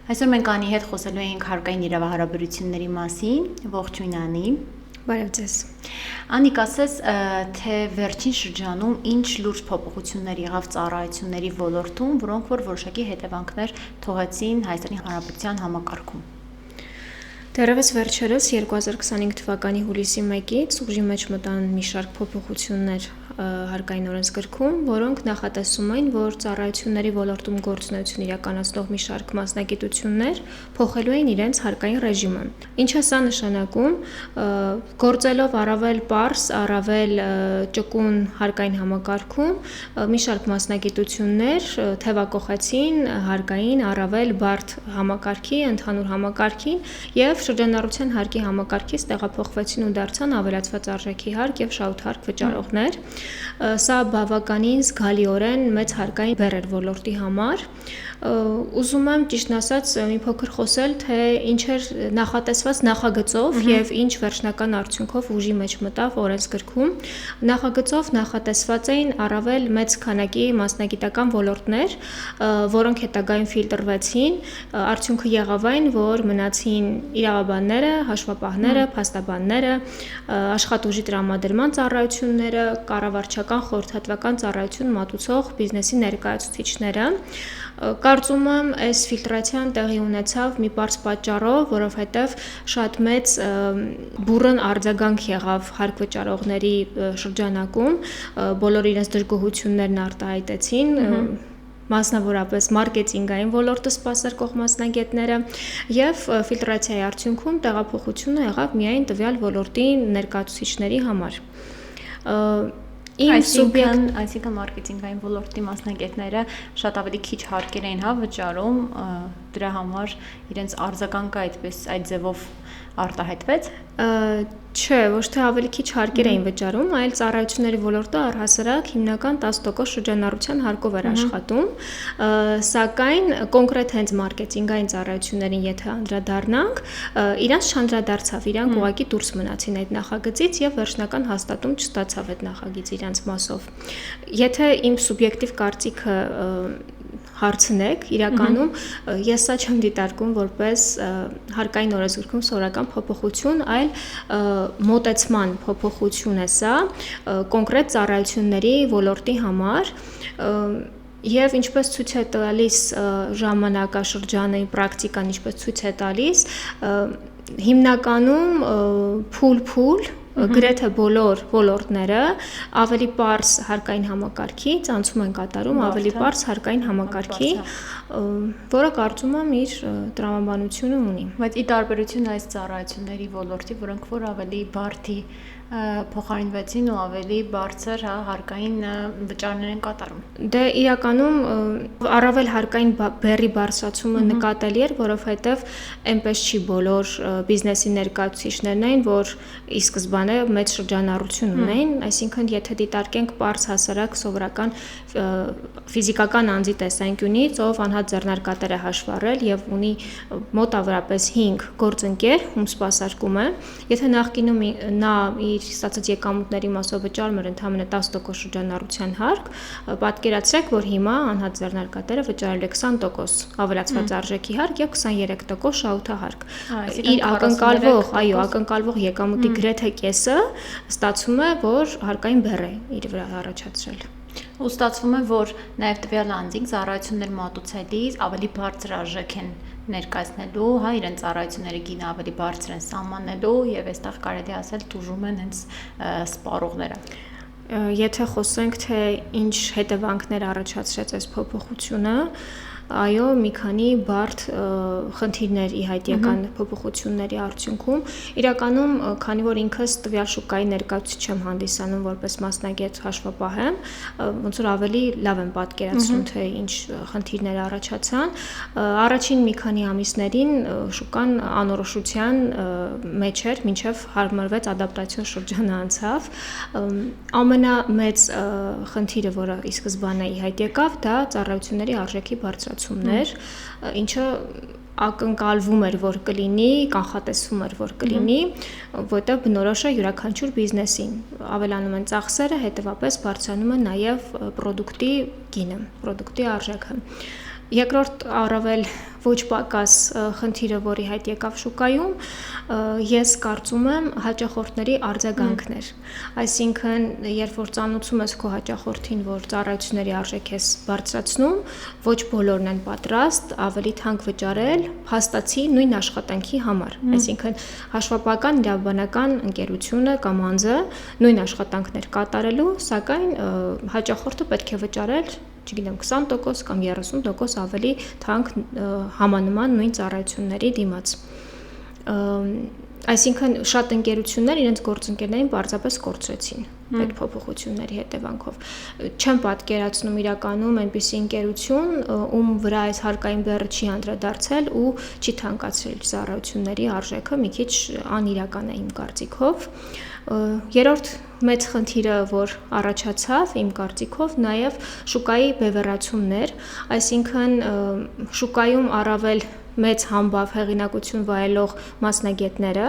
Այսօր մենք Անի հետ խոսելու էինք հարկային իրավահարաբերությունների մասին, ողջույն Անի։ Բարև ձեզ։ Անի, ասես, թե վերջին շրջանում ինչ լուրջ փոփոխություններ եղավ ծառայությունների ոլորտում, որոնք որ որոշակի հետևանքներ թողեցին Հայաստանի Հանրապետության համակարգում։ Դեռևս վերջերս 2025 թվականի հուլիսի 1-ից ուժի մեջ մտան մի շարք փոփոխություններ հարկային օրենսգրքում, որոնք նախատեսում են, որ ծառայությունների ոլորտում գործունեություն իրականացնող մի շարք մասնագիտություններ փոխելու են իրենց հարկային ռեժիմը։ Ինչ է սա նշանակում, գործելով առավել պարզ, առավել ճկուն հարկային համակարգում, մի շարք մասնագիտություններ թևակողեցին հարկային առավել բարդ համակարգի, ընդհանուր համակարգին եւ շրջանառության հարկի համակարգից տեղափոխվեցին ու դարձան ավելացված արժեքի հարկ եւ շահութ հարկ վճարողներ։ Սա բավականին զգալիորեն մեծ հարկային բեռ էր ոլորտի համար։ Ուզում եմ ճիշտն ասած մի փոքր խոսել, թե ինչ էր նախատեսված նախագծով եւ ինչ վերջնական արդյունքով ուժի մեջ մտավ օրենսգրքում։ Նախագծով նախատեսված էին առավել մեծ քանակի մասնագիտական ոլորտներ, որոնք հետագայում ֆիլտրվեցին։ Արդյունքը եղավ այն, որ մնացին իրավաբանները, հաշվապահները, փաստաբանները, աշխատուժի տրամադրման ծառայությունները, կառավարչական խորհրդատվական ծառայություն մատուցող բիզնեսի ներկայացուցիչները։ Կարծում եմ, այս ֆիլտրացիան տեղի ունեցավ մի պարզ պատճառով, որովհետև շատ մեծ բուռն արձագանք եղավ հարկ վճարողների շրջանակում, բոլոր իրենց դժգոհություններն արտահայտեցին, մասնավորապես մարքեթինգային ոլորտը սպասարկող մասնագետները եւ ֆիլտրացիայի արդյունքում տեղափոխությունը եղավ միայն տվյալ ոլորտի ներկայացուցիչների համար։ Այսինքն մարքեթինգային ոլորտի մասնագետները շատ ավելի քիչ հարկեր էին վճարում, դրա համար իրենց արձագանքը այդ ձևով արտահայտվեց։ Չէ, ոչ թե ավելի քիչ հարկեր էին վճարում, այլ ծառայությունների ոլորտը առհասարակ հիմնական 10% շրջանառության հարկով էր աշխատում, սակայն կոնկրետ հենց մարքեթինգային ծառայություններին եթե անդրադառնանք, իրանց չանդրադարձավ, իրանք ուղղակի դուրս մնացին այդ նախագծից եւ վերջնական հաստատում չստացավ այդ նախագիծ իրանց մասով։ Եթե իմ սուբյեկտիվ կարծիքը հարցնեք, իրականում ես սա չեմ դիտարկում որպես հարկային օրենսգրքում սովորական փոփոխություն, այլ մոտեցման փոփոխություն է սա կոնկրետ ծառայությունների ոլորտի համար եւ ինչպես ցույց է տալիս ժամանակաշրջանը, պրակտիկան ինչպես ցույց է տալիս, հիմնականում փուլ գրեթե բոլոր ոլորտները ավելի պարզ հարկային համակարգից անցում են կատարում ավելի պարզ հարկային համակարգի, որը կարծում եմ իր տրամաբանությունը ունի։ Բայց ի տարբերություն այս ծառայությունների ոլորտի, որոնք որ ավելի բարդի փոխարինվեցին ու ավելի բարձր հարկային վճարներ են կատարում։ Դե իրականում առավել հարկային բեռի բարձրացումը նկատելի էր, որովհետև այնպես չի բոլոր բիզնեսի ներկայացուցիչներն էին, որ ի սկզբանե մեծ շրջանառություն ունեն, այսինքն եթե դիտարկենք պարզ հասարակ սովորական ֆիզիկական անձի տեսանկյունից, ով անհատ ձեռնարկատեր է հաշվառել եւ ունի մոտավորապես 5 գործընկեր, ում սպասարկում է, եթե նախկինում նա իր ստացած եկամուտների մասով վճարում էր ընդամենը 10% շրջանառության հարկ, պատկերացրեք, որ հիմա անհատ ձեռնարկատերը վճարել է 20% ավելացված արժեքի հարկ եւ 23% շահութահարկ։ Իր ակնկալվող եկամուտի գրեթե կեսը ստացվում է, որ հարկային բեռ է իր վրա առաջացրել։ Ու ստացվում է, որ նաև տվյալ անձինք ծառայություններ մատուցելիս ավելի բարձր արժեք են ներկայացնելու, իրենց ծառայությունների գինը ավելի բարձր են սահմանելու եւ այստեղ կարելի ասել տուժում են հենց սպառողները։ Եթե խոսենք, թե ինչ հետևանքներ առաջացրեց այս փոփոխությունը, այո, մի քանի բարդ խնդիրներ ի հայտ եկան փոփոխությունների արդյունքում։ Իրականում, քանի որ ինքս տվյալ շուկայի ներկայացուցիչ եմ հանդիսանում որպես մասնագետ հաշվապահ եմ, ոնց որ ավելի լավ եմ պատկերացնում, թե ինչ խնդիրներ առաջացան։ Առաջին մի քանի ամիսներին շուկան անորոշության մեջ էր, մինչև հարմարվեց ադապտացիոն շրջանը անցավ։ Ամենամեծ խնդիրը, որը ի սկզբանե ի հայտ եկավ, դա ծառայությունների արժեքի բարձրացումներ, ինչը ակնկալվում էր, որ կլինի, կանխատեսվում էր, որ կլինի, որտեղ բնորոշ է յուրաքանչյուր բիզնեսին։ Ավելանում են ծախսերը, հետևաբար բարձրանում է նաև պրոդուկտի գինը, պրոդուկտի արժեքը։ Երկրորդ առավել ոչ պակաս խնդիրը, որի հետ եկավ շուկայում, ես կարծում եմ հաճախորդների արձագանքներ։ Այսինքն, երբ որ ծանոթում ես քո հաճախորդին, որ ծառայությունների արժեք ես բարձրացնում, ոչ բոլորն են պատրաստ ավելի թանկ վճարել փաստացի նույն աշխատանքի համար։ Այսինքն, հաշվապահական իրավաբանական ընկերությունը կամ անձը նույն աշխատանքներ կատարելու, սակայն հաճախորդը պետք է վճարել, չգիտեմ, 20% կամ 30% ավելի թանկ համանման նույն ծառայությունների դիմաց։ Այսինքն շատ ընկերություններ իրենց գործընկերներին պարզապես կորցրեցին այդ փոփոխությունների հետևանքով։ Չեմ պատկերացնում իրականում այնպիսի ընկերություն, ում վրա այս հարկային բեռը չի անդրադարձել ու չի թանկացրել ծառայությունների արժեքը, մի քիչ անիրական է իմ կարծիքով։ Երրորդ մեծ խնդիրը, որ առաջացավ իմ կարծիքով, նաև շուկայի բևեռացումներ, այսինքն շուկայում առավել մեծ համբավ հեղինակություն վայելող մասնագետները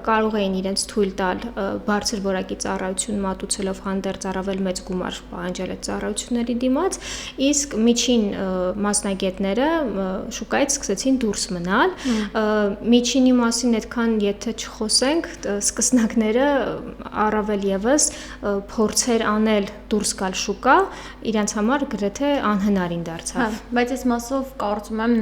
կարող էին իրենց թույլ տալ բարձր որակի ծառայություն մատուցելով հանդերձ առավել մեծ գումար պահանջել այդ ծառայությունների դիմաց, իսկ միջին մասնագետները շուկայից սկսեցին դուրս մնալ։ Միջինի մասին այդքան եթե չխոսենք, սկսնակները առավել եւս փորձեր անել դուրս գալ շուկա իրենց համար գրեթե անհնարին դարձավ։ Բայց այս մասով կարծում եմ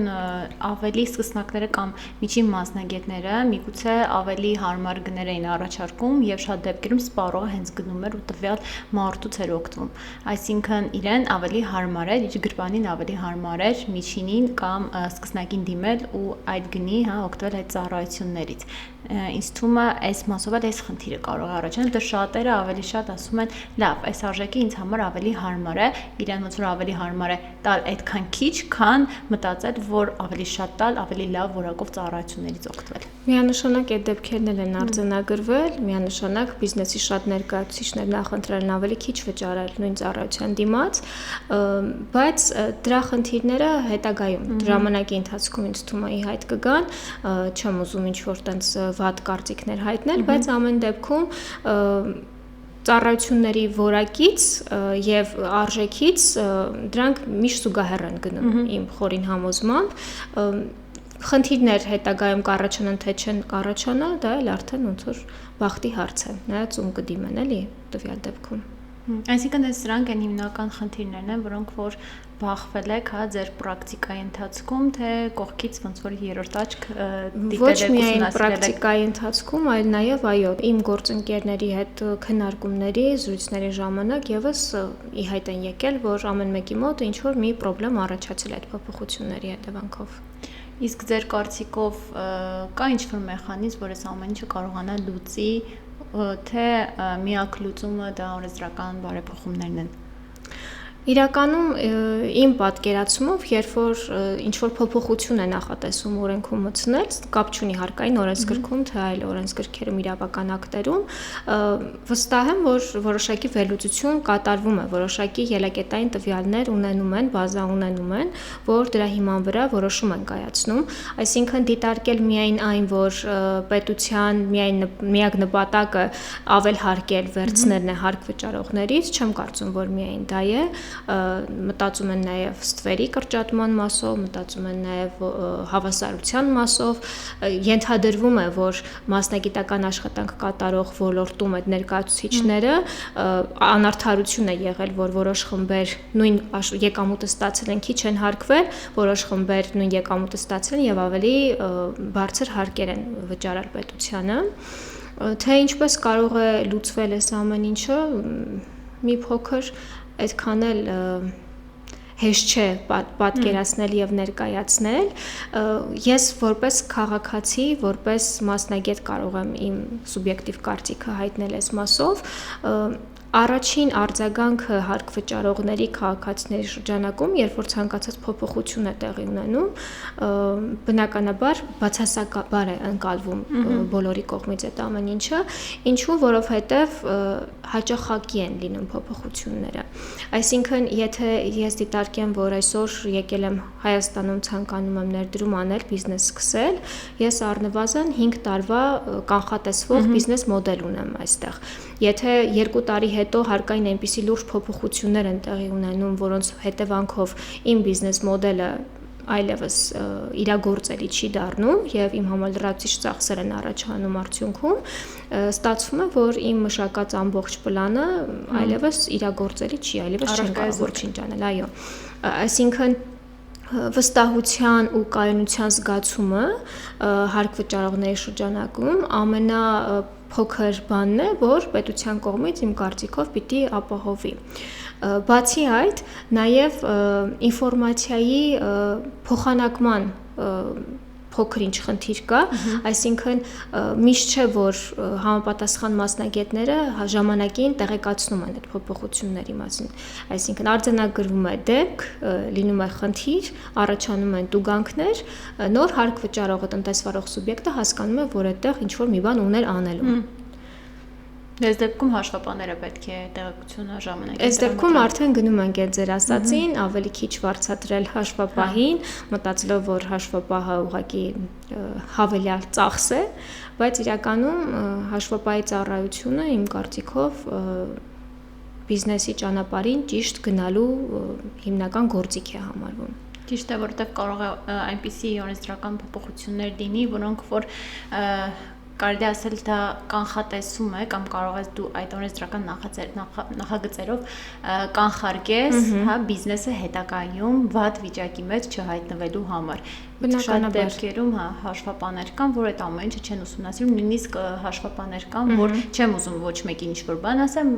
ավելի սկսնակները կամ միջին մասնագետները միգուցե ավելի հարմար գներ էին առաջարկում եւ շատ դեպքերում սպառողը հենց գնում էր ու տվյալ մարդուց էր օգտվում։ Այսինքն իրեն ավելի հարմար էր, իր գրպանին ավելի հարմար էր միջինին կամ սկսնակին դիմել ու այդ գնի, օգտվել այդ ծառայություններից։ Ինձ թվում է այս մասով էլ այս խնդիրը կարող է առաջանալ, դեռ շատերը ավելի շատ ասում են, լավ, այս արժեքը ինձ համար ավելի հարմար է, իրեն ոնց որ ավելի հարմար է տալ այդքան քիչ, քան մտածել, որ ավելի շատ տալ, ավելի լավ որակով ծառայություններից օգտվել։ Միանշանակ այդ դեպքերն են արձանագրվել, միանշանակ բիզնեսի շատ ներկայացուցիչներ նախընտրել են ավելի քիչ վճարել նույն ծառայության դիմաց, բայց դրա խնդիրները հետագայում ժամանակի ընթացքում ինձ թվում է ի հայտ կգան, չեմ ուզում ինչ-որ տենց վատ կարծիքներ հայտնել, բայց ամեն դեպքում ծառայությունների որակից եւ արժեքից դրանք միշտ զուգահեռ են գնում իմ խորին համոզմամբ։ Խնդիրներ հետագայում կառաջանան թե չեն կառաջանա, դա էլ արդեն ոնց որ բախտի հարց է, նայած ում կդիմեն էլի տվյալ դեպքում։ Այսինքն սրանք են հիմնական խնդիրներն են, որոնք որ բախվել եք ձեր պրակտիկայի ընթացքում, թե կողքից ոնց որ երրորդ աչք դիտել եք ուսումնասիրել եք։ Ոչ միայն պրակտիկայի ընթացքում, այլ նաև այո, իմ գործընկերների հետ քննարկումների, զրույցների ժամանակ եւս ի հայտ են եկել, որ ամեն մեկի մոտ ինչ որ մի խնդրեմ առաջացել այդ փոփոխությունների հետևանքով։ Իսկ ձեր կարծիքով կա ինչ-որ մեխանիզմ, որ այս ամեն ինչը կարողանա լուծի, թե միակ լուծումը դա օրենսդրական բարեփոխումներն են։ Իրականում իմ պատկերացումով, երբ որ ինչ-որ փոփոխություն է նախատեսում օրենքում մտցնել, կապ չունի հարկային օրենսգրքում, թե այլ օրենսգրքերում իրավական ակտերում, վստահ եմ, որ որոշակի վերլուծություն կատարվում է, որոշակի ելակետային տվյալներ ունենում են, բազա ունենում են, որ դրա հիման վրա որոշում են կայացնում, այսինքն դիտարկել միայն այն, որ պետության միակ նպատակը ավել հարկել վերցնելն է հարկ վճարողներից, չեմ կարծում, որ միայն դա է, մտածում են նաև ստվերի կրճատման մասով, մտածում են նաև հավասարության մասով, ենթադրվում է, որ մասնագիտական աշխատանք կատարող ոլորտում այդ ներկայացուցիչները անարդարություն է եղել, որ որոշ խմբեր նույն եկամուտը ստացել են, քիչ են հարկվել, որոշ խմբեր նույն եկամուտը ստացել են եւ ավելի բարձր հարկեր են վճարել պետությանը, թե ինչպես կարող է լուծվել այս ամեն ինչը, մի փոքր այդքան էլ հեշտ չէ պատկերացնել եւ ներկայացնել, ես որպես քաղաքացի, որպես մասնագետ կարող եմ իմ սուբյեկտիվ կարծիքը հայտնել այս մասով, առաջին արձագանքը հարկ վճարողների քաղաքացիների շրջանակում, երբ որ ցանկացած փոփոխություն է տեղի ունենում, բնականաբար բացասակաբար է ընկալվում բոլորի կողմից այդ ամեն ինչը, ինչու, որովհետև հաճախակի են լինում փոփոխությունները։ Այսինքն, եթե ես դիտարկեմ, որ այսօր եկել եմ Հայաստանում ցանկանում եմ ներդրում անել, բիզնես սկսել, ես առնվազն 5 տարվա կանխատեսվող բիզնես մոդել ունեմ այստեղ։ Եթե 2 տարի հետո հարկային այնպիսի լուրջ փոփոխություններ են տեղի ունենում, որոնց հետևանքով իմ բիզնես մոդելը այլևս իրագործելի չի դառնում եւ իմ համար լրացուցիչ ծախսեր են առաջանում արդյունքում, ստացվում է, որ իմ մշակած ամբողջ պլանը այլևս իրագործելի չի, այլևս չեմ կարող ոչինչ անել, այո։ Այսինքն վստահության ու կայունության զգացումը հարկ վճարողների շրջանակում ամենափոքր բանն է, որ պետության կողմից իմ կարծիքով պիտի ապահովի։ Բացի այդ, նաև ինֆորմացիայի փոխանակման փոքր-ինչ խնդիր կա, այսինքն միշտ չէ, որ համապատասխան մասնագետները ժամանակին տեղեկացնում են այդ փոփոխությունների մասին, այսինքն արձանագրվում է դեպք, լինում է խնդիր, առաջանում են տուգանքներ, նոր հարկ վճարողը տնտեսվարող սուբյեկտը հասկանում է, որ այդտեղ ինչ-որ մի բան ուներ անելու։ Այս դեպքում հաշվապաները պետք է տեղեկությունը ժամանակին։ Այս դեպքում արդեն գնում ենք այդ ձեր ասածին, ավելի քիչ վարձատրել հաշվապահին, մտածելով, որ հաշվապահը ուղղակի հավելյալ ծախս է, բայց իրականում հաշվապահի ծառայությունը իմ կարծիքով բիզնեսի ճանապարհին ճիշտ գնալու հիմնական գործիք է համարվում։ Ճիշտ է, որովհետև կարող է այնպիսի օրենսդրական փոփոխություններ լինի, որոնք որ կարելի ասել դա կանխատեսում է կամ կարող ես դու այդ օրենսդրական նախագծերով կանխարգես, հա, բիզնեսը հետագայում վատ վիճակի մեջ չհայտնվելու համար։ Բնականաբար դեպքերում հա հաշվապաներ կան, որ այդ ամեն ինչը չեն ուսումնասիրում, նույնիսկ հաշվապաներ կան, որ չեմ ուզում ոչ մեկին ինչ-որ բան ասեմ,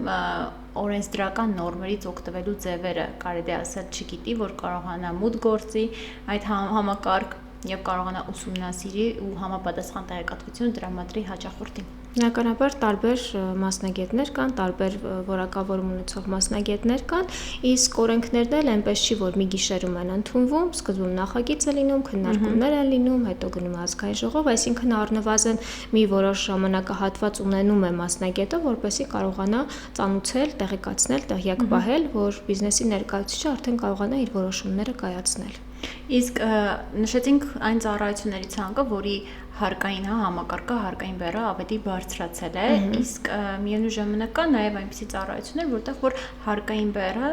օրենսդրական նորմերից օգտվելու ձևերը կարելի ասել չգիտի, որ կարողանա մուտք գործի այդ համակարգ եւ կարողանա ուսումնասիրի ու համապատասխան տեղեկատվություն տրամադրի հաճախորդին։ Բնականաբար տարբեր մասնագետներ կան, տարբեր որակավորում ունեցող մասնագետներ կան, իսկ օրենքներն էլ այնպես չի, որ մի գիշերում են ընդունվում, սկզբում նախագիծ է լինում, քննարկումներ են լինում, հետո գնում է ազգային ժողով, այսինքն առնվազն մի որոշ ժամանակահատված ունենում է մասնագետը, որպեսզի կարողանա ծանուցել, տեղեկացնել, տեղյակ պահել, որ բիզնեսի ներկայացուցիչը արդեն կարողանա իր որոշումները կայացնել։ Իսկ նշեցինք այն ծառայությունների ցանկը, որի հարկային համակարգը, հարկային բեռը ավելի բարձրացել է, իսկ միևնույն ժամանակ կա նաև այնպիսի ծառայություններ, որտեղ որ հարկային բեռը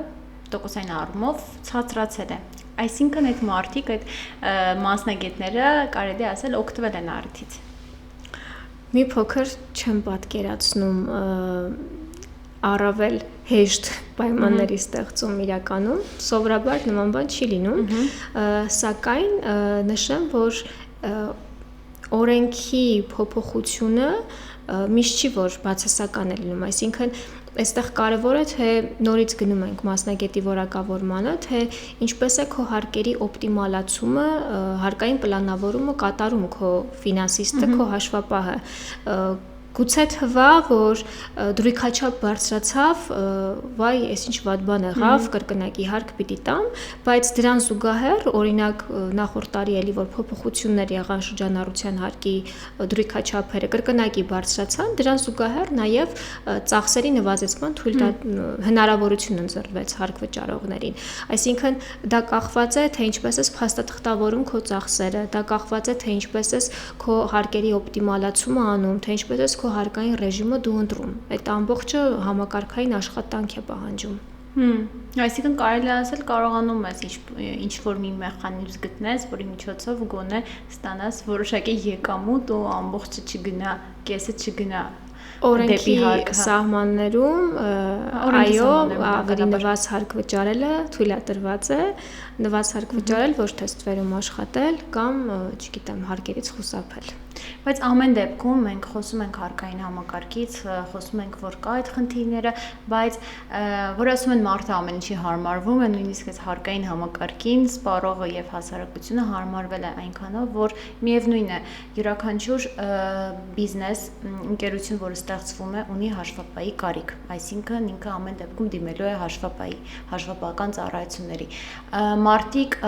տոկոսային առումով ցածրացել է։ Այսինքն այդ մարդիկ, այդ մասնագետները կարելի ասել օգտվել են արդից։ Մի փոքր չեմ պատկերացնում առավել հեշտ պայմանների ստեղծում իրականում, սովորաբար նման բան չի լինում, սակայն նշեմ, որ օրենքի փոփոխությունը միշտ չի, որ բացասական է լինում, այսինքն այստեղ կարևոր է, թե նորից գնում ենք մասնագետի որակավորմանը, թե ինչպես է քո հարկերի օպտիմալացումը, հարկային պլանավորումը կատարում քո ֆինանսիստը, քո հաշվապահը, գուցե թվա, որ դրույքաչափ բարձրացավ, վայ, այս ինչ վատ բան եղավ, կրկնակի հարկ պիտի տամ, բայց դրան զուգահեռ, օրինակ նախորդ տարի էլի որ փոփոխություններ եղան շրջանառության հարկի դրույքաչափերը կրկնակի բարձրացան, դրան զուգահեռ նաև ծախսերի նվազեցման հնարավորություն ընձեռվեց հարկ վճարողներին։ Այսինքն դա կախված է, թե ինչպես ես փաստաթղթավորում քո ծախսերը, դա կախված է, թե ինչպես ես քո հարկերի օպտիմալացումը անում, թե ինչպես ես քո հարկային ռեժիմը դու ընտրում։ Այդ ամբողջը համակարգային աշխատանք է պահանջում։ Այսինքն կարելի ասել կարողանում ես ինչ-որ մի մեխանիզմ գտնես, որի միջոցով գոնե ստանաս որոշակի եկամուտ ու ամբողջը չգնա, կեսը չգնա օրենքի սահմաններում, այո, ավելի նվազ հարկ վճարելը թույլատրված է, նվազ հարկ վճարել, ոչ թե ստվերում աշխատել կամ, չգիտեմ, հարկերից խուսափել։ Բայց ամեն դեպքում մենք խոսում ենք հարկային համակարգից, խոսում ենք, որ կա այդ խնդիրները, բայց որ ասում են մարդը ամեն ինչի հարմարվում է, նույնիսկ այս հարկային համակարգին սպառողը եւ հասարակությունը հարմարվել է այնքանով, որ միևնույն է, յուրաքանչյուր բիզնես, ընկերություն, որը ստեղծվում է, ունի հաշվապահի կարիք, այսինքն ինքը ամեն դեպքում դիմելու է հաշվապահի, հաշվապահական ծառայությունների։ Մարդիկ,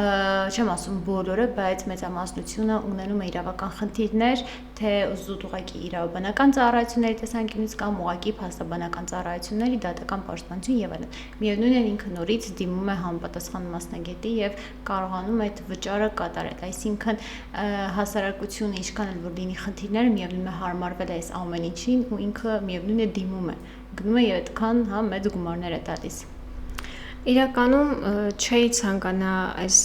չեմ ասում բոլորը, բայց մեծամասնությունը ունենում է իրավական խնդիրներ, թե զուտ ուղղակի իրավաբանական ծառայությունների տեսանկյունից կամ ուղղակի փաստաբանական ծառայությունների, դատական պաշտպանություն եւ այլն։ Միևնույն է ինքը նորից դիմում է համապատասխան մասնագետի եւ կարողանում այդ վճարը կատարել։ Այսինքն հասարակությունը ինչքան էլ որ լինի խնդիրներ, միևնույն է հարմարվել է այս ամեն ինչին ու ինքը միևնույն է դիմում է, գնում է եւ այդքան հա մեծ գումարներ է տալիս։ Իրականում չէի ցանկանա այս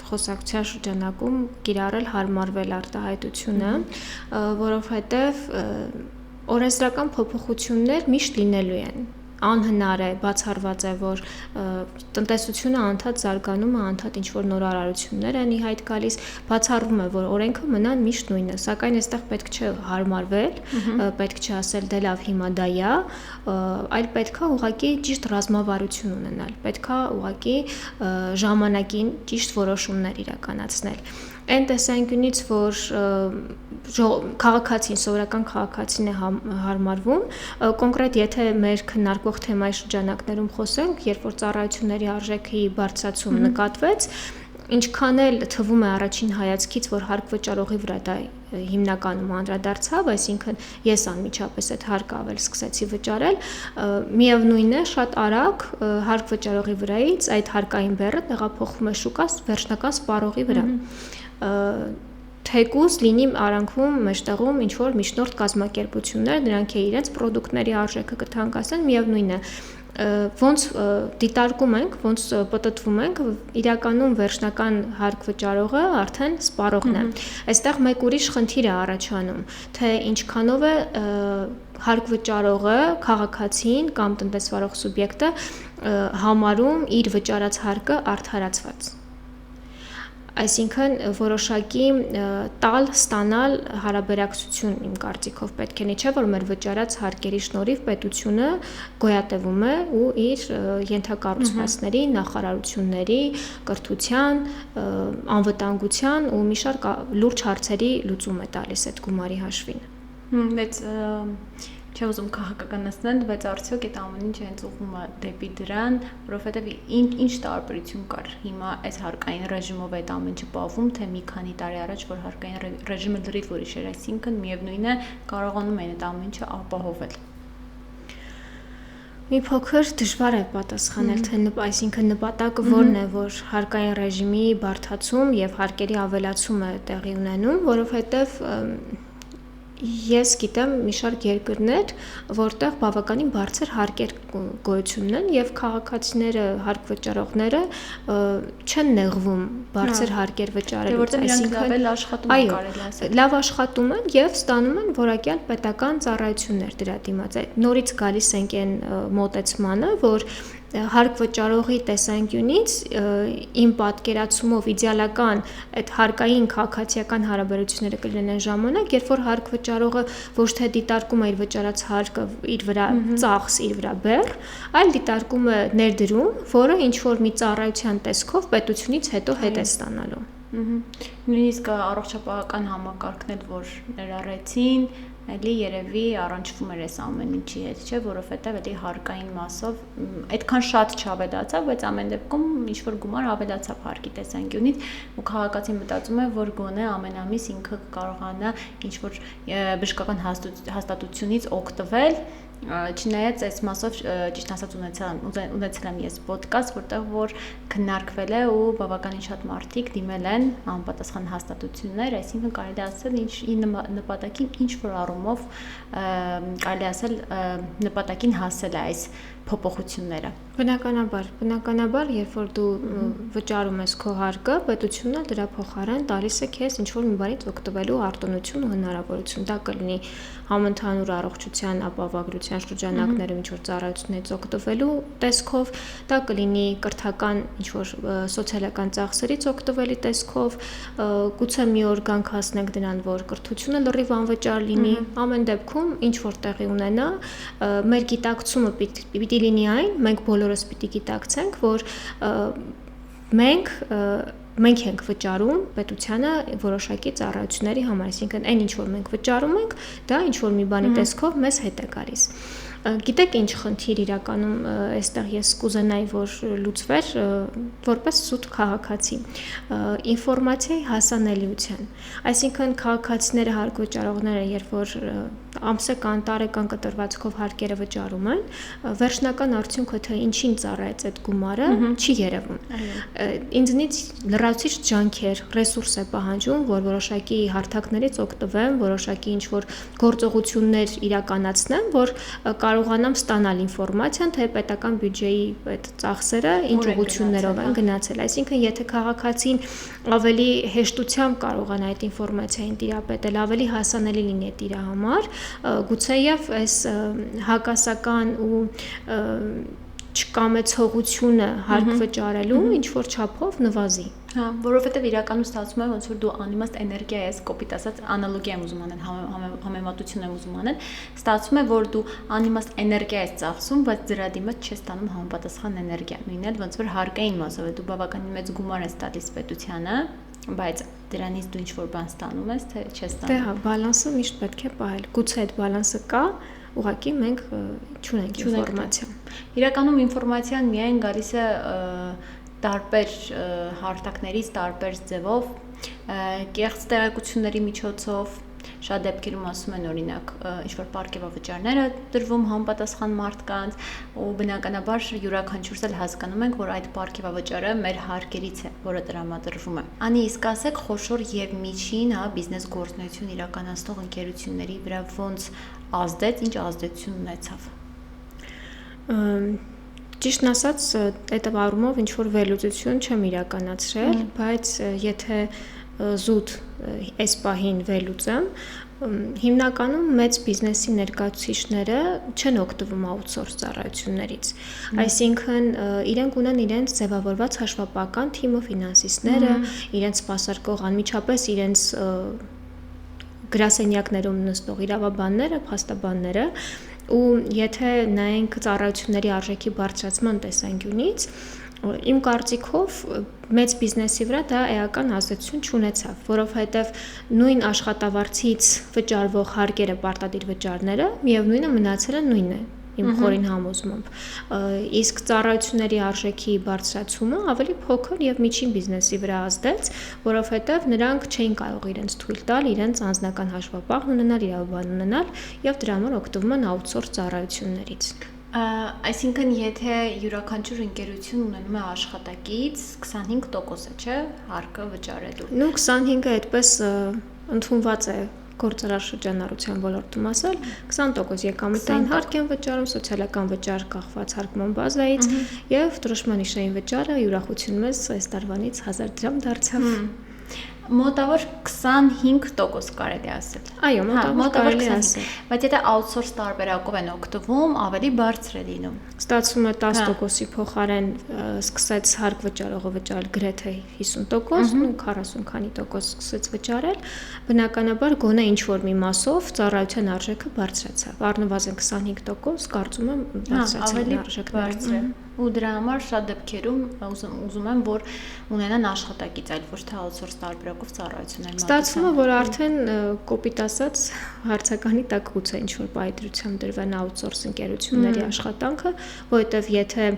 խոսակցության շրջանակում կիրառել հարմարվել արտահայտությունը, որովհետև օրենսդրական փոփոխություններ միշտ լինելու են։ Անհնար է, բացառված է, որ տնտեսությունը անդադ զարգանում է, անդադ ինչ-որ նոր արարություններ են ի հայտ գալիս, բացառվում է, որ օրենքը մնան միշտ նույնը, սակայն այստեղ պետք չէ հարմարվել, պետք չէ ասել դե լավ հիմա դա է, այլ պետք է ուղղակի ճիշտ ռազմավարություն ունենալ, պետք է ուղղակի ժամանակին ճիշտ որոշումներ իրականացնել։ Այն տեսանկյունից, որ քաղաքացին, սովորական քաղաքացին է հարմարվում, կոնկրետ եթե մեր քննարկվող թեմայի շրջանակներում խոսենք, երբ որ ծառայությունների արժեքի բարձրացում նկատվեց, ինչքան էլ թվում է առաջին հայացքից, որ հարկ վճարողի վրա դա հիմնականում անդրադարձավ, այսինքն ես անմիջապես այդ հարկը ավել սկսեցի վճարել, միևնույն է, շատ արագ հարկ վճարողի վրայից այդ հարկային բեռը տեղափոխվում է շուկա վերջնական սպառողի վրա։ Թեկուզ լինի արանքում մեջտեղում ինչ-որ միջնորդ կազմակերպություններ, նրանք է իրենց պրոդուկտների արժեքը կթանկացնեն, միևնույն է, ոնց դիտարկում ենք, ոնց պտտվում ենք, իրականում վերջնական հարկ վճարողը արդեն սպառողն է։ Այստեղ մեկ ուրիշ խնդիր է առաջանում, թե ինչքանով է հարկ վճարողը, քաղաքացին կամ տնտեսվարող սուբյեկտը համարում իր վճարած հարկը արդարացված։ Այսինքն որոշակի տալ ստանալ հարաբերակցություն իմ կարծիքով պետք է լինի, չէ՞ որ մեր վճարած հարկերի շնորհիվ պետությունը գոյատևում է ու իր ենթակառուցվածքների, նախարարությունների, կրթության, անվտանգության ու մի շարք լուրջ հարցերի լուծում է տալիս այդ գումարի հաշվին։ Բայց Չէ ուզում քաղաքականացնել, բայց արդյոք այդ ամեն ինչ հենց ուղղում է դեպի դրան, որովհետև ինչ տարբերություն կար հիմա այս հարկային ռեժիմով այդ ամեն ինչը պահվում, թե մի քանի տարի առաջ, որ հարկային ռեժիմը լրիվ ուրիշ էր, այսինքն միևնույն է կարողանում են այդ ամեն ինչը ապահովել։ Մի փոքր դժվար է պատասխանել, թե այսինքն նպատակը որն է, որ հարկային ռեժիմի բարդացում եւ հարկերի ավելացում է տեղի ունենում, որովհետեւ ես գիտեմ մի շարք երկրներ, որտեղ բավականին բարձր հարկեր գոյություն ունեն եւ քաղաքացիները, հարկ վճարողները չեն նեղվում բարձր հարկեր վճարելուց, այսինքն լավ աշխատում են, կարելի ասել։ Լավ աշխատում են եւ ստանում են որակյալ պետական ծառայություններ դրա դիմաց։ Նորից գալիս ենք այն մոտեցմանը, որ հարկ վճարողի տեսանկյունից իմ պատկերացումով իդեալական այդ հարկային քաղաքացիական հարաբերությունները կլինեն ժամանակ, երբ որ հարկ վճարողը ոչ թե դիտարկում է իր վճարած հարկը իր վրա ծախս, իր վրա բեռ, այլ դիտարկում է ներդրում, որը ինչ որ մի ծառայության տեսքով պետությունից հետո հետ է ստանալու։ Նույնիսկ առողջապահական համակարգն էլ որ ներառեցին, էլի երևի առնչվում էր այս ամեն ինչի հետ, չէ, որովհետև էլի հարկային մասով այդքան շատ չավելացավ, բայց ամեն դեպքում ինչ որ գումար ավելացավ հարկի տեսանկյունից, ու քաղաքացին մտածում է, որ գոնե ամեն ամիս ինքը կարողանա ինչ որ բժշկական հաստատությունից օգտվել, չնայած այս մասով ճիշտ ասած ունեցել եմ ես ոդկաստ, որտեղ որ քննարկվել է ու բավականին շատ մարդիկ դիմել են անպատասխան հաստատություններ, այսինքն կարելի ասել նպատակին ինչ որ առումով կարելի ասել նպատակին հասել է այս փոփոխությունները։ Բնականաբար, երբ որ դու վճարում ես քո հարկը, պետությունը դրա փոխարեն տալիս է քեզ ինչ որ մի բանից օգտվելու արտոնություն ու հնարավորություն։ Դա կլինի համընդհանուր առողջության ապահովագրության շրջանակներում ինչ որ ծառայություններից օգտվելու տեսքով, դա կլինի կրթական ինչ որ սոցիալական ծախսերից օգտվելի տեսքով, գուցե մի օր գանք հասնենք դրան, որ կրթությունը լրիվ անվճար լինի, ամեն դեպքում ինչ որ տեղի ունենա, մեր գիտակցումը պիտի լինի այն, մենք բոլորս պիտի գիտակցենք, որ մենք ենք վճարում պետությանը որոշակի ծառայությունների համար, այսինքն այն ինչ որ մենք վճարում ենք, դա ինչ որ մի բանի տեսքով մեզ հետ է գալիս։ Գիտեք ինչ խնդիր իրականում այստեղ ես կուզենայի, որ լուծվեր որպես սուտ քաղաքացի, ինֆորմացիայի հասանելիության, այսինքն քաղաքացիները, հարկ վճարողները, երբ որ ամսական, տարեկան կտրվածքով հարկերը վճարում են, վերջնական արդյունքը թե ինչին ծառայեց այդ գումարը չի երևում։ Ինձնից լրացուցիչ ջանքեր, ռեսուրս է պահանջում, որ որոշակի հարթակներից օգտվեմ, որոշակի ինչ որ գործողություններ իրականացնեմ, որ կարողանամ ստանալ ինֆորմացիան, թե պետական բյուջեի այդ ծախսերը ինչ ուղղություններով են գնացել։ Այսինքն, եթե քաղաքացին ավելի հեշտությամբ կարողանա այդ ինֆորմացիային տիրապետել, ավելի հասանելի լինի այդ իր համար, գուցեև այս հակասական ու չկամեցողությունը հարկ վճարելու ինչ որ չափով նվազի։ Հա, որովհետև իրականում ստացվում է ոնց որ դու անիմաստ էներգիա ես, կոպիտ ասած անալոգիա եմ ուզում անել, համեմատություն եմ ուզում անել, ստացվում է որ դու անիմաստ էներգիա ես ծախսում, բայց դրա դիմաց չես ստանում համապատասխան էներգիա։ Նույնն էլ ոնց որ հարկային մասով է դու բավականին մեծ գումար ես տալիս պետությանը, բայց դրանից դու ինչ որ բան ստանում ես, թե չես ստանում։ Դե հա, բալանսը միշտ պետք է պահել։ Գուցե այդ բալանսը կա, ուղղակի մենք չունենք ինֆորմացիա։ Իրականում ինֆորմացիան միայն գալիս է տարբեր հարթակներից, տարբեր ձևով, կեղծ տեղեկությունների միջոցով, շատ դեպքերում ասում են օրինակ ինչ-որ պարգևավճարներ է տրվում համապատասխան մարդկանց ու բնականաբար յուրաքանչյուրս էլ հասկանում ենք, որ այդ պարգևավճարը մեր հարկերից է, որը տրամադրվում է։ Անի իսկ ասեք խոշոր եւ միջին, հա, բիզնես գործունեություն իրականացնող ընկերությունների վրա ոնց ազդեց, ինչ ազդեցություն ունեցավ։ Ճիշտն ասած, այդ առումով ինչ որ վերլուծություն չեմ իրականացրել, բայց եթե զուտ այս պահին վերլուծեմ, հիմնականում մեծ բիզնեսի ներկայացուցիչները չեն օգտվում outsource ծառայություններից։ Այսինքն իրենք ունեն իրենց ձևավորված հաշվապահական թիմը, ֆինանսիստները, իրենց սպասարկող անմիջապես իրենց գրասենյակներում նստող իրավաբանները, փաստաբանները, ու եթե նայենք ծառայությունների արժեքի բարձրացման տեսանկյունից, իմ կարծիքով մեծ բիզնեսի վրա դա էական ազդեցություն չունեցավ, որովհետև նույն աշխատավարձից վճարվող հարկերը, պարտադիր վճարները միևնույնը մնացել են նույնը իմ խորին համոզմամբ, իսկ ծառայությունների արժեքի բարձրացումը ավելի փոքր եւ միջին բիզնեսի վրա ազդեց, որովհետեւ նրանք չէին կարող իրենց թույլ տալ իրենց անձնական հաշվապահ ունենալ, իրավաբան ունենալ եւ դրա համար օգտվում են outsource ծառայություններից։ Այսինքն, եթե յուրաքանչյուր ընկերություն ունենում է աշխատակից 25% է, չէ, հարկը վճարելու։ Ну 25-ը այդպես ընդունված է գործարար շրջանառության ոլորտում ասել, 20% եկամտային հարկ են վճարում, սոցիալական վճար կախված հարկման բազայից եւ դրոշմանիշային վճարը յուրախություն մեզ այս տարվանից 1000 դրամ դարձավ։ Մոտավոր 25% կարելի ասել։ Այո, մոտավոր կարելի ասել։ Բայց եթե outsource տարբերակով են օգտվում, ավելի բարձր է լինում։ Ստացվում է 10%-ի փոխարեն սկսեց հարկ վճարողը վճարել գրեթե 50%, ու 40 քանի տոկոս սկսեց վճարել, բնականաբար գոնե ինչ-որ մի մասով ծառայության արժեքը բարձրացավ։ Առնվազն 25% կարծում եմ բարձրացել է արժեքները։ Ու դրա համար շատ դեպքերում ուզում եմ, որ ունենան աշխատակից, այլ ոչ թե outsource տարբերակով ծառայություններ։ Ստացվում է, որ արդեն կոպիտ ասած հարցականի տակ գուցե ինչ-որ պայծրությամբ դրվեն outsource ընկերությունների աշխատանքը, որովհետև եթե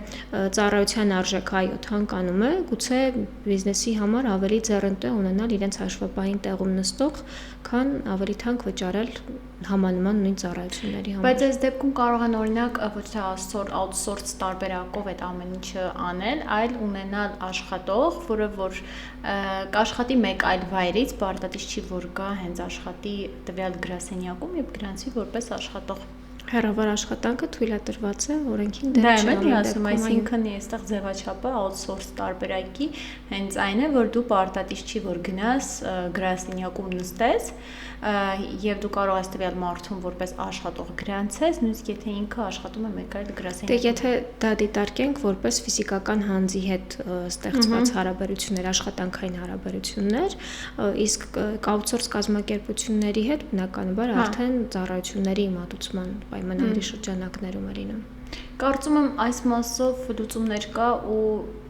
ծառայության արժեքը այո թանկանում է, գուցե բիզնեսի համար ավելի ձեռնտու է ունենալ իրենց հաշվապահին տեղում նստող, քան ավելի թանկ վճարել համանման նույն ծառայությունների համար։ Բայց այս դեպքում կարող են օրինակ ոչ թե outsource տարբերակով այդ ամեն ինչը անել, այլ ունենալ աշխատող, որը որ կաշխատի մեկ այլ վայրից, պարտադիր չի որ գա հենց աշխատի տվյալ գրասենյակում եւ գրանցվի որպես աշխատող։ Հեռավար աշխատանքը թույլատրված է օրենքին դեմ Դա եմ ասում, այսինքն այստեղ ձևաչափը outsource տարբերակի հենց այն է, որ դու պարտադիր չի որ գնաս գրասենյակում նստես եւ դու կարող ես տվյալ մարդուն որպես աշխատող գրանցես, նույնիսկ եթե ինքը աշխատում է մեկ այլ գրասենյակում։ Դե եթե դա դիտարկենք որպես ֆիզիկական հանձի հետ ստեղծված հարաբերություններ, աշխատանքային հարաբերություններ, իսկ outsource կազմակերպությունների հետ բնականաբար արդեն ծառայությունների մատուցման պայմանագրի շրջանակներում է լինում։ Կարծում եմ այս մասով լուծումներ կա ու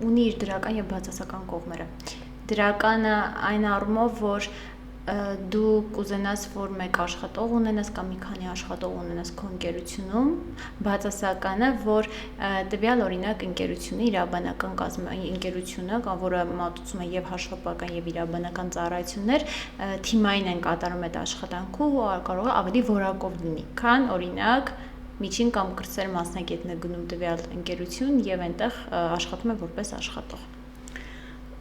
ունի իր դրական եւ բացասական կողմերը։ Դրականը այն առումով, որ դու կուզենաս, որ մեկ աշխատող ունենաս կամ մի քանի աշխատող ունենաս քո ընկերությունում, բացասականը, որ տվյալ օրինակ ընկերությունը, իրավաբանական ընկերությունը, որը մատուցում է եւ հաշվապահական եւ իրավաբանական ծառայություններ, թիմային են կատարում այդ աշխատանքը ու կարող է ավելի որակով լինի, քան օրինակ միջին կամ կրտսեր մասնագետն է գնում տվյալ ընկերություն եւ այնտեղ աշխատում է որպես աշխատող։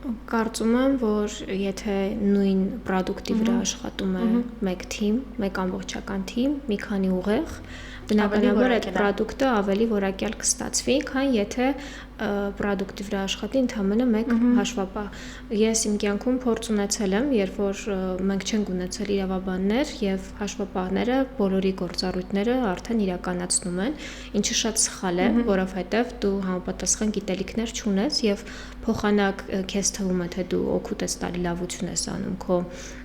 Կարծում եմ, որ եթե նույն պրոդուկտի վրա աշխատում է մեկ թիմ, մեկ ամբողջական թիմ, մի քանի ուղեղ, բնականաբար այդ պրոդուկտը ավելի որակյալ կստացվի, քան եթե պրոդուկտի վրա աշխատի ընդամենը մեկ հաշվապահ։ Ես իմ կյանքում փորձ ունեցել եմ, երբ որ մենք չենք ունեցել իրավաբաններ եւ հաշվապահները բոլորի գործառույթները արդեն իրականացնում են, ինչը շատ սխալ է, որովհետեւ դու համապատասխան գիտելիքներ չունես եւ փոխանակ քեզ թվում է թե դու օգուտ ես տալի, լավություն ես անում քո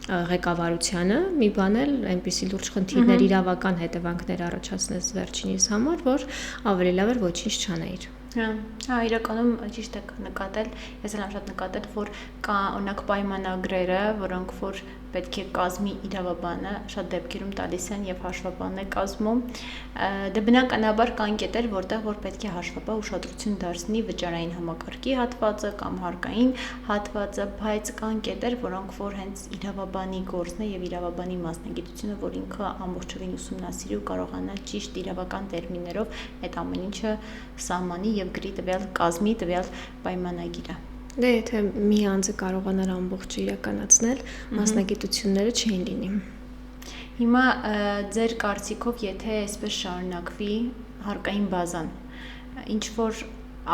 ղեկավարությանը, մի բան էլ այնպիսի լուրջ խնդիրներ, իրավական հետևանքներ առաջացնես վերջինիս համար, որ ավելի լավ էր ոչինչ չանեիր։ Հա, իրականում ճիշտ է նկատել, ես էլ եմ շատ նկատել, որ կա օրինակ պայմանագրերը, որոնք որ պետք է կազմի իրավաբանը, շատ դեպքերում տալիս են եւ հաշվապահն է կազմում։ Դե բնականաբար կան կետեր, որտեղ որ պետք է հաշվապահ ուշադրություն դարձնի վճարային համակարգի հատվածը կամ հարկային հատվածը, բայց կան կետեր, որոնք որ հենց իրավաբանի գործն է եւ իրավաբանի մասնագիտությունը, որ ինքը ամբողջովին ուսումնասիրի ու կարողանա ճիշտ իրավական տերմիններով այդ ամեն ինչը սահմանի եւ գրի տվյալ կազմի տվյալ պայմանագիրը։ Դե եթե մի անձը կարողանար ամբողջը իրականացնել, մասնագիտությունները չէին լինի։ Հիմա ձեր կարծիքով, եթե այսպես շարունակվի հարկային բազան, ինչ որ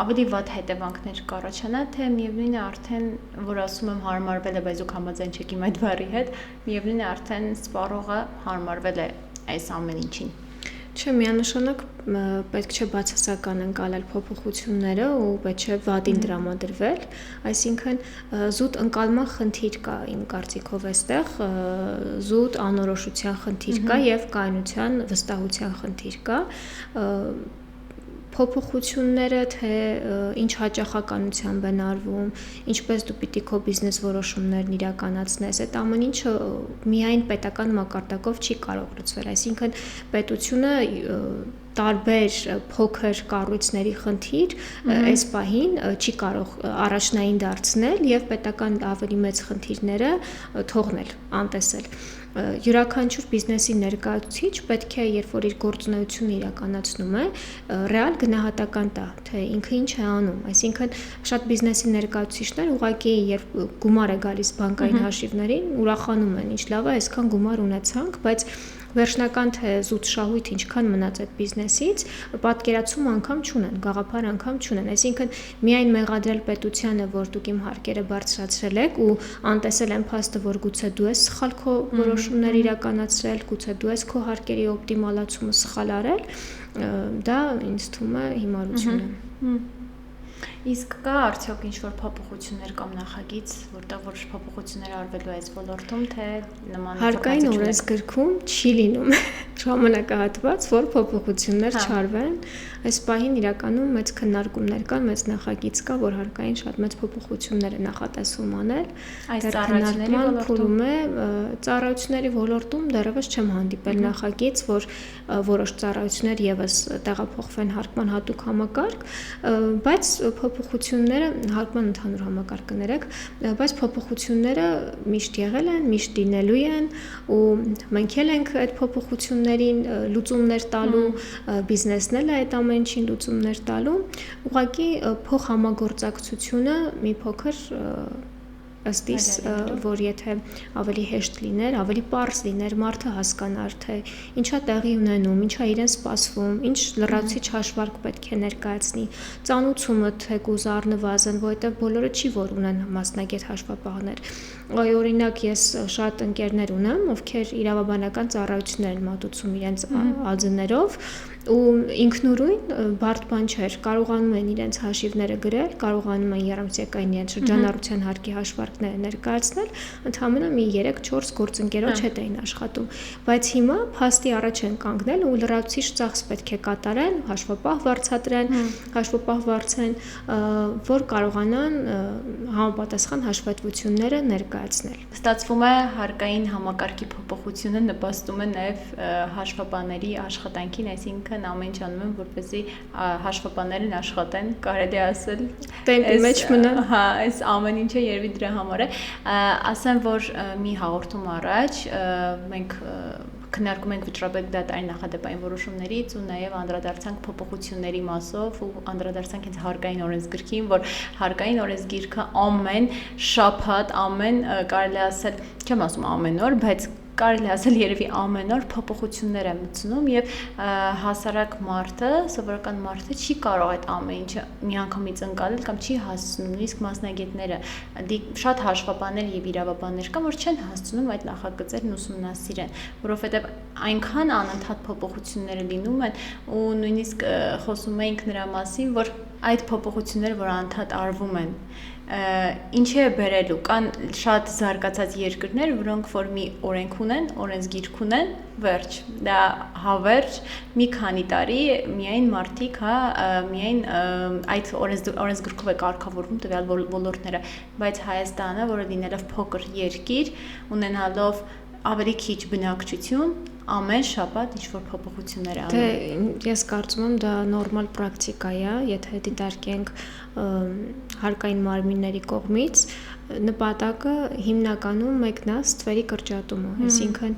ավելի վատ հետևանքներ կառաջանա, թե միևնույն է արդեն, որ ասում եմ հարմարվել է, բայց դուք համաձայն չեք իմ այդ բառի հետ, միևնույն է արդեն սպառողը հարմարվել է այս ամեն ինչին։ Չէ, միանշանակ պետք չէ բացասական ընկալել փոփոխությունները ու պետք չէ վատին տրամադրվել, այսինքն զուտ ընկալման խնդիր կա իմ կարծիքով այստեղ, զուտ անորոշության խնդիր կա եւ կայունության վստահության խնդիր կա։ Փոփոխությունները, թե ինչ հաճախականությամբ են արվում, ինչպես դու պիտի քո բիզնես որոշումներն իրականացնես, այդ ամեն ինչը միայն պետական մակարդակով չի կարող լուծվել, այսինքն պետությունը տարբեր փոքր կառույցների խնդիր այս պահին չի կարող առաջնային դարձնել եւ պետական ավելի մեծ խնդիրները թողնել, անտեսել։ Յուրաքանչյուր բիզնեսի ներկայացուցիչ պետք է, երբ որ իր գործունեությունը իրականացնում է, ռեալ գնահատական տա, թե ինքը ինչ է անում, այսինքն շատ բիզնեսի ներկայացուցիչներ ուղղակի երբ գումար է գալիս բանկային հաշիվներին, ուրախանում են, ինչ լավ է, այսքան գումար ունեցանք, բայց վերջնական թե զուտ շահույթ ինչքան մնաց այդ բիզնեսից, պատկերացում անգամ չունեն, գաղափար անգամ չունեն, այսինքն միայն մեղադրել պետությանը, որ դուք իմ հարկերը բարձրացրել եք ու անտեսել են փաստը, որ գուցե դու ես սխալ քո որոշումներ իրականացրել, գուցե դու ես քո հարկերի օպտիմալացումը սխալ արել, դա ինձ թվում է հիմարություն է։ Իսկ կա արդյոք ինչ-որ փոփոխություններ կամ նախագիծ, որտեղ որ փոփոխություններ արվելու այս ոլորտում, թե նման հարկային օրենսգրքում չի լինում ժամանակահատված, որ փոփոխություններ չարվեն։ Այս պահին իրականում մեծ քննարկումներ կան, մեծ նախագիծ կա, որ հարկային շատ մեծ փոփոխություններ է նախատեսվում անել։ Այս ծառայությունների ոլորտում ծառայությունների ոլորտում դեռևս չեմ հանդիպել նախագիծ, որ որոշ ծառայություններ եւս տեղափոխվեն հարկման հատուկ համակարգ, բայց փոփոխությունները հարկման ընդհանուր համակարգ կներեք, բայց փոփոխությունները միշտ եղել են, միշտ լինելու են ու մենք էլ ենք այդ փոփոխություններին լուծումներ տալու, բիզնեսն էլ է այդ ամեն ինչին լուծումներ տալու, ուղղակի փոխհամագործակցությունը մի փոքր ըստ իս, որ եթե ավելի հեշտ լիներ, ավելի պարզ լիներ, մարդը հասկանար, թե ինչա տեղի ունենում, ինչա իրեն սպասվում, ինչ լրացուցիչ հաշվարկ պետք է ներկայացնի, ծանուցումը թեկուզ առնվազն, որովհետև բոլորը չի որ ունեն մասնագետ հաշվապահներ։ Օրինակ ես շատ ընկերներ ունեմ, ովքեր իրավաբանական ծառայություններ են մատուցում իրենց ալձներով ու ինքնուրույն բարդ բան չէր, կարողանում են իրենց հաշիվները գրել, կարողանում են երամսյակային իրենց շրջանառության հարկի հաշվարկները ներկայացնել, ընդհանրապես մի 3-4 գործընկերոջ հետ էին աշխատում, բայց հիմա փաստի առաջ են կանգնել ու լրացուցիչ ծախս պետք է կատարեն, հաշվապահ վարձատրեն, հաշվապահ վարձեն, որ կարողանան համապատասխան հաշվետվությունները ներկայացնել։ Ստացվում է հարկային համակարգի փոփոխությունը նպաստում է նաև հաշվապահների աշխատանքին, այսինքն ամեն ինչ անում են, որպեսզի հաշվապահներն աշխատեն, կարելի է ասել։ Տեմպի մեջ մնան։ Հա, այս ամեն ինչը երևի դրա համար է։ Ասեմ, որ մի հաղորդում առաջ մենք քննարկում ենք վճռաբեկ դատարանի նախադեպային որոշումներից ու նաև անդրադարձանք փոփոխությունների մասով ու անդրադարձանք հենց հարկային օրենսգրքին, որ հարկային օրենսգիրքը ամեն շաբաթ, կարելի ասել, չեմ ասում ամեն օր, բայց կարելի ասել երևի ամեն օր փոփոխություններ է մտցնում եւ հասարակ մարդը, սովորական մարդը չի կարող այդ ամեն ինչը միանգամից ընկալել կամ չի հասցնում, նույնիսկ մասնագետները շատ հաշվապաններ եւ իրավաբաններ կան, որ չեն հասցնում այդ նախագծերն ուսումնասիրեն, որովհետեւ այնքան անընդհատ փոփոխությունները լինում են ու նույնիսկ խոսում էինք նրա մասին, որ այդ փոփոխությունները, որ անընդհատ արվում են, ինչի է բերելու, կան շատ զարգացած երկրներ, որոնք որ մի օրենք ունեն, օրենսգիրք ունեն, վերջ, դա հավերջ մի քանի տարի միայն մարդիկ, միայն այդ օրենսգրքով է կարգավորվում տվյալ ոլորտները, բայց Հայաստանը, որը լինելով փոքր երկիր, ունենալով ավելի քիչ բնակչություն, ամեն շաբաթ ինչ-որ փոփոխություններ է անում։ Ես կարծում եմ դա նորմալ պրակտիկա է, եթե դիտարկենք հարկային մարմինների կողմից, նպատակը հիմնականում մեկն է ստվերի կրճատումը, այսինքն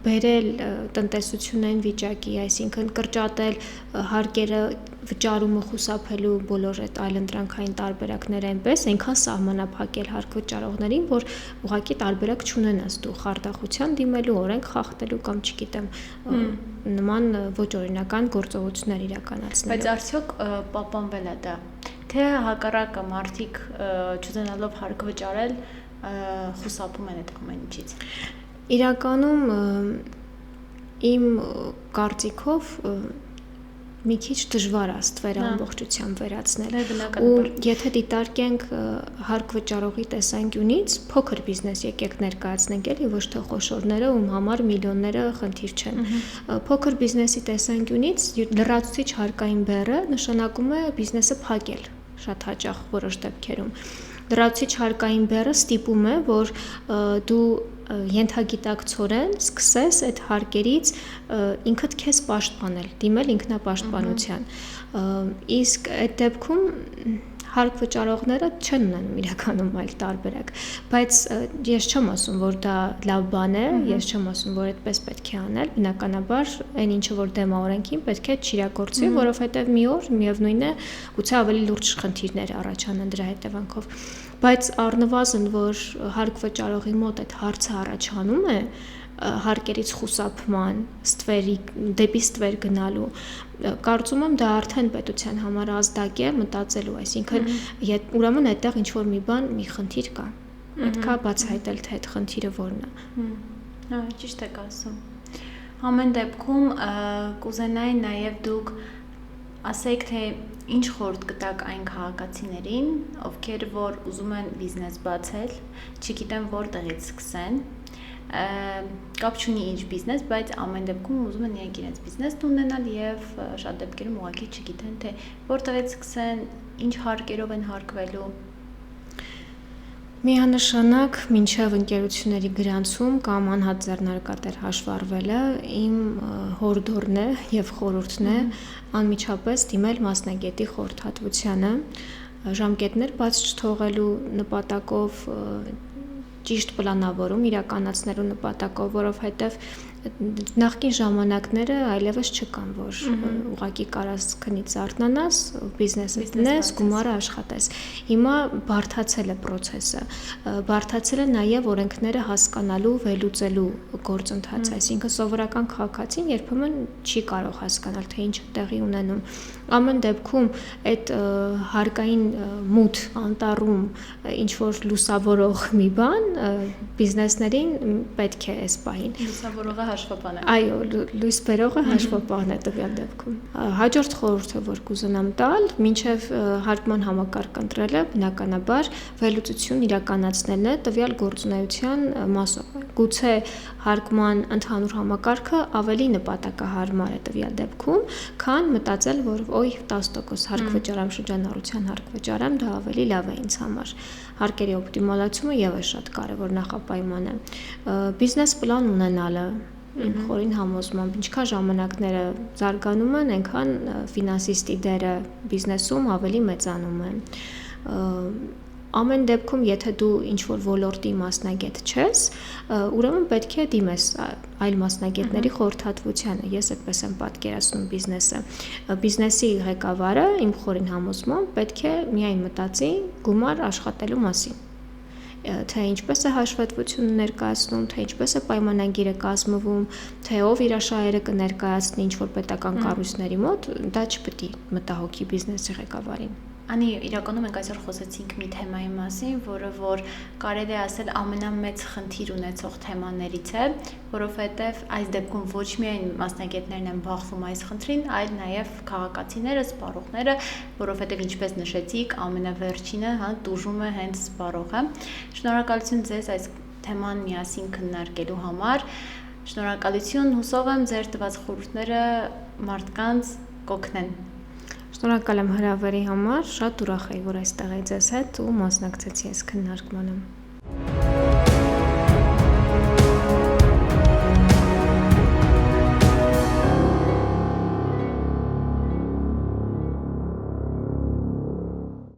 բերել տնտեսությունային վիճակի, այսինքն կրճատել հարկերը վճարումը խուսափելու բոլոր այդ այլընտրանքային տարբերակները այնպես, այնքան սահմանափակել հարկ վճարողներին, որ ուղղակի տարբերակ չունենաս դու խարդախության դիմելու, օրենք խախտելու կամ չգիտեմ, նման ոչ օրինական գործողություններ իրականացնելու։ Բայց արդյոք պահպանվել է դա, թե հակառակը մարդիկ չունենալով հարկ վճարել խուսափում են այդ ամեն ինչից։ Իրականում իմ կարծիքով մի քիչ դժվար է ստվերը ամբողջությամբ վերացնել։ Ու եթե դիտարկենք հարկ վճարողի տեսանկյունից, փոքր բիզնես եկեք ներկայացնենք էլի, ոչ թե խոշորները, ում համար միլիոնները խնդիր չեն։ Փոքր բիզնեսի տեսանկյունից լրացուցիչ հարկային բեռը նշանակում է բիզնեսը փակել շատ հաճախ որոշ դեպքերում։ Լրացուցիչ հարկային բեռը ստիպում է, որ դու ենթագիտակցորեն սկսես այդ հարկերից ինքդ քեզ պաշտպանել, դիմել ինքնապաշտպանության։ Իսկ այդ դեպքում հարկ վճարողները չեն ունենում իրականում այլ տարբերակ, բայց ես չեմ ասում, որ դա լավ բան է, ես չեմ ասում, որ այդպես պետք է անել, բնականաբար այն ինչը որ դեմ է օրենքին պետք է չիրագործվի, որովհետև մի օր միևնույն է, գուցե ավելի լուրջ խնդիրներ առաջանան դրա հետևանքով, բայց առնվազն որ հարկ վճարողի մոտ այդ հարցը առաջանում է հարկերից խուսափման, ստվերի դեպի ստվեր գնալու, կարծում եմ դա արդեն պետության համար ազդակ է մտածելու, այսինքն ուրեմն այդտեղ ինչ որ մի բան, մի խնդիր կա։ Պետք է բացահայտել, թե այդ խնդիրը որն է։ Ճիշտ եք ասում։ Ամեն դեպքում կուզենայի նաև դուք ասեք, թե ինչ խորհուրդ կտաք այն քաղաքացիներին, ովքեր որ ուզում են բիզնես բացել, չգիտեն որտեղից սկսեն, կապ չունի ինչ բիզնես, բայց ամեն դեպքում ուզում են իրենք իրենց բիզնեսն ունենալ եւ շատ դեպքերում ուղղակի չգիտեն, թե որտեղից սկսեն, ինչ հարկերով են հարկվելու։ Միանշանակ մինչև ընկերությունների գրանցում կամ անհատ ձեռնարկատեր հաշվառվելը իմ հորդորն է եւ խորհուրդն է անմիջապես դիմել մասնագետի խորհրդատվությանը, ժամկետներ բաց չթողելու նպատակով ճիշտ պլանավորում իրականացնելու նպատակով, որովհետև նախկին ժամանակները այլևս չկան, որ ուղղակի կարաս քնից արթնանաս, բիզնեսը տնես, գումարը աշխատես։ Հիմա բարդացել է process-ը, բարդացել է նաև օրենքները հասկանալու, վերլուծելու գործընթացը, այսինքն սովորական քաղաքացին երբեմն չի կարող հասկանալ, թե ինչ է տեղի ունենում։ Ամեն դեպքում այդ հարկային մութ անտառում ինչ որ լուսավորող մի բան բիզնեսներին պետք է այս պահին։ Լուսավորողը հաշվապահն է։ Այո, լույս բերողը հաշվապահն է տվյալ դեպքում։ Հաջորդ խորհուրդը, որ կուզենամ տալ, մինչև հարկման համակարգ ընտրելը, բնականաբար վերլուծություն իրականացնելն է տվյալ գործունեության մասով։ Գուցե հարկման ընդհանուր համակարգը ավելի նպատակահարմար է տվյալ դեպքում, քան մտածել, որ օй 10% հարկ վճարամ շրջանառության հարկ վճարам, դա ավելի լավ է ինձ համար։ Հարկերի օպտիմալացումը եւս շատ կարևոր նախապայման է։ Բիզնես պլան ունենալը իմ խորին համոզմամբ, ինչքան ժամանակները զարգանում են, այնքան ֆինանսիստի դերը բիզնեսում ավելի մեծանում է։ Ամեն դեպքում, եթե դու ինչ-որ ոլորտի մասնագետ չես, ուրեմն պետք է դիմես այլ մասնագետների խորհրդատվությանը։ Ես այդպես եմ պատկերացնում բիզնեսը։ Բիզնեսի ղեկավարը իմ խորին համոզմամբ պետք է միայն մտածի գումար աշխատելու մասին։ թե ինչպես է հաշվետվությունը ներկայացնում, թե ինչպես է պայմանագիրը կազմվում, թե ով իր շահերը կներկայացնի ինչ-որ պետական կառույցների մոտ, դա չպետք է մտահոգի բիզնեսի ղեկավարին։ Անի իրականում մենք այսօր խոսեցինք մի թեմայի մասին, որը որ կարելի է ասել ամենամեծ խնդիր ունեցող թեմաներից է, որովհետև այս դեպքում ոչ միայն մասնագետներն են բախվում այս խնդրին, այլ նաև քաղաքացիները, սպառողները, որովհետև ինչպես նշեցիք, ամենավերջինը տուժում է հենց սպառողը։ Շնորհակալություն ձեզ այս թեման միասին քննարկելու համար։ Շնորհակալություն, հուսով եմ ձեր տված խորհուրդները մարդկանց կօգնեն։ Շնորհակալ եմ հրավերի համար, շատ ուրախ եի, որ այստեղ եմ ձեզ հետ ու մասնակցեցի այս քննարկմանը։